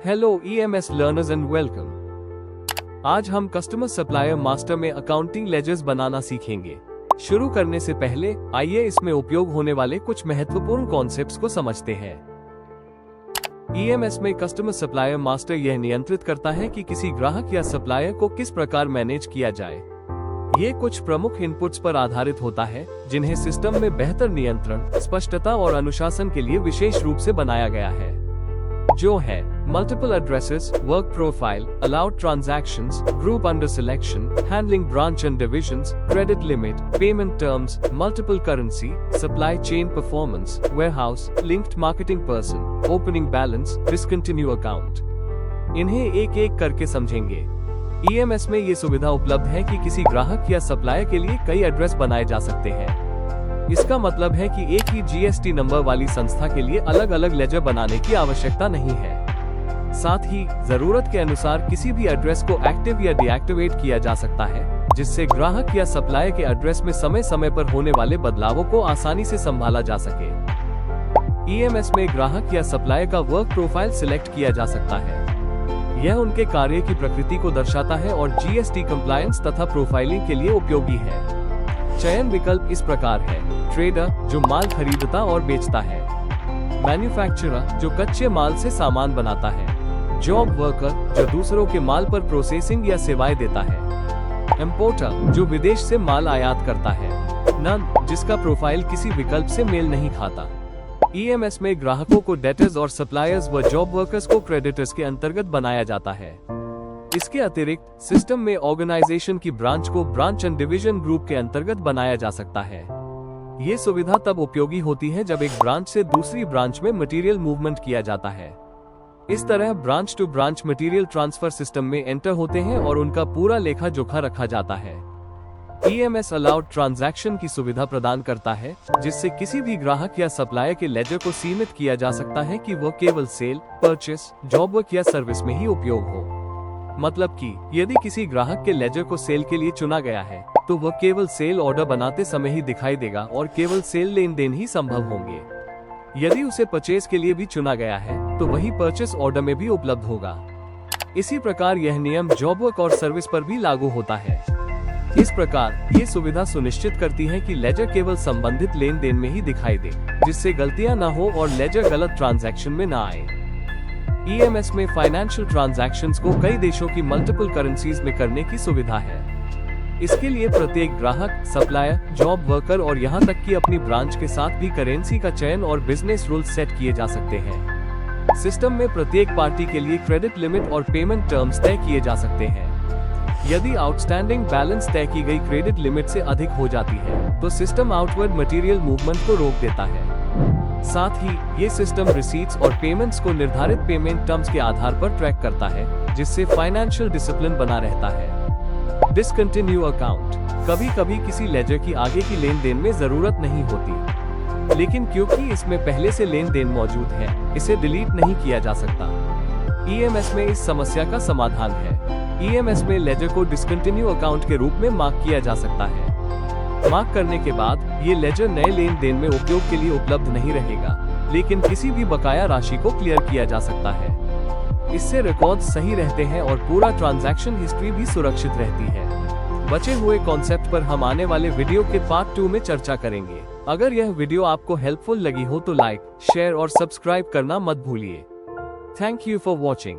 Hello EMS learners and welcome. आज हम customer supplier master में अकाउंटिंग लेजर्स बनाना सीखेंगे। शुरू करने से पहले आइए इसमें उपयोग होने वाले कुछ महत्वपूर्ण कॉन्सेप्ट्स को समझते हैं। EMS में कस्टमर सप्लायर मास्टर यह नियंत्रित करता है कि किसी ग्राहक या सप्लायर को किस प्रकार मैनेज किया जाए। ये कुछ प्रमुख इनपुट्स पर आधारित होता है जिन्हें सिस्टम में बेहतर नियंत्रण, स्पष्टता और अनुशासन के लिए विशेष रूप से बनाया गया है, जो है multiple addresses, work profile, allowed transactions, group under selection, handling branch and divisions, credit limit, payment terms, multiple currency, supply chain performance, warehouse, linked marketing person, opening balance, discontinue account. इन्हें एक एक करके समझेंगे। EMS में ये सुविधा उपलब्ध है कि किसी ग्राहक या सप्लायर के लिए कई एड्रेस बनाए जा सकते हैं। इसका मतलब है कि एक ही GST नंबर वाली संस्था के लिए अलग अलग लेजर बनाने की आवश्यकता नहीं है। साथ ही जरूरत के अनुसार किसी भी एड्रेस को एक्टिव या डीएक्टिवेट किया जा सकता है, जिससे ग्राहक या सप्लायर के एड्रेस में समय समय पर होने वाले बदलावों को आसानी से संभाला जा सके। EMS में ग्राहक या सप्लायर का वर्क प्रोफाइल सिलेक्ट किया जा सकता है। यह उनके कार्य की प्रकृति को दर्शाता है और GST कंप्लायंस तथा प्रोफाइलिंग के लिए उपयोगी है। चयन विकल्प इस प्रकार है: ट्रेडर, जो माल खरीदता और बेचता है; मैन्युफैक्चरर, जो कच्चे माल से सामान बनाता है; जॉब वर्कर, जो दूसरों के माल पर प्रोसेसिंग या सेवाएं देता है; इंपोर्टर, जो विदेश से माल आयात करता है; नन, जिसका प्रोफाइल किसी विकल्प से मेल नहीं खाता। EMS में ग्राहकों को डेटर्स और सप्लायर्स व जॉब वर्कर्स को क्रेडिटर्स के अंतर्गत बनाया जाता है। इसके अतिरिक्त सिस्टम में ऑर्गेनाइजेशन की ब्रांच को ब्रांच एंड डिवीजन ग्रुप के अंतर्गत बनाया जा सकता है। ये सुविधा तब उपयोगी होती है जब एक ब्रांच से दूसरी ब्रांच में मटेरियल मूवमेंट किया जाता है। इस तरह branch to branch material transfer system में एंटर होते हैं और उनका पूरा लेखा जोखा रखा जाता है। EMS अलाउड ट्रांजैक्शन की सुविधा प्रदान करता है, जिससे किसी भी ग्राहक या सप्लायर के लेजर को सीमित किया जा सकता है कि वह केवल सेल, परचेस, जॉब वर्क या सर्विस में ही उपयोग हो। मतलब कि यदि किसी ग्राहक के लेजर को सेल के लिए चुना गया है, तो वह केवल सेल ऑर्डर बनाते समय ही दिखाई देगा और केवल सेल लेन देन ही संभव होंगे। यदि उसे परचेस के लिए भी चुना गया है, तो वही परचेस ऑर्डर में भी उपलब्ध होगा। इसी प्रकार यह नियम जॉब वर्क और सर्विस पर भी लागू होता है। इस प्रकार ये सुविधा सुनिश्चित करती है कि लेजर केवल संबंधित लेन देन में ही दिखाई दे, जिससे गलतियां न हो और लेजर गलत ट्रांजैक्शन में न आए। EMS में फाइनेंशियल ट्रांजैक्शंस को कई देशों की मल्टीपल करेंसीज में करने की सुविधा है। इसके लिए प्रत्येक ग्राहक, सप्लायर, जॉब वर्कर और यहाँ तक कि अपनी ब्रांच के साथ भी करेंसी का चयन और बिजनेस रूल्स सेट किए जा सकते हैं। सिस्टम में प्रत्येक पार्टी के लिए क्रेडिट लिमिट और पेमेंट टर्म्स तय किए जा सकते हैं। यदि आउटस्टैंडिंग बैलेंस तय की गई क्रेडिट लिमिट से अधिक हो जाती है, तो सिस्टम आउटवर्ड मटेरियल मूवमेंट को रोक देता है। साथ ही ये सिस्टम रिसीट्स और पेमेंट्स को निर्धारित पेमेंट टर्म्स के आधार पर ट्रैक करता है, जिससे फाइनेंशियल डिसिप्लिन बना रहता है। डिसकंटिन्यू अकाउंट: कभी कभी किसी लेजर की आगे की लेन देन में जरूरत नहीं होती, लेकिन क्योंकि इसमें पहले से लेन देन मौजूद है, इसे डिलीट नहीं किया जा सकता। EMS में इस समस्या का समाधान है। EMS में लेजर को डिसकंटिन्यू अकाउंट के रूप में मार्क किया जा सकता है। मार्क करने के बाद ये लेजर नए लेन देन में उपयोग के लिए उपलब्ध नहीं रहेगा, लेकिन किसी भी बकाया राशि को क्लियर किया जा सकता है। इससे रिकॉर्ड सही रहते हैं और पूरा ट्रांजैक्शन हिस्ट्री भी सुरक्षित रहती है। बचे हुए कॉन्सेप्ट पर हम आने वाले वीडियो के पार्ट 2 में चर्चा करेंगे। अगर यह वीडियो आपको हेल्पफुल लगी हो तो लाइक, शेयर और सब्सक्राइब करना मत भूलिए। Thank you for watching.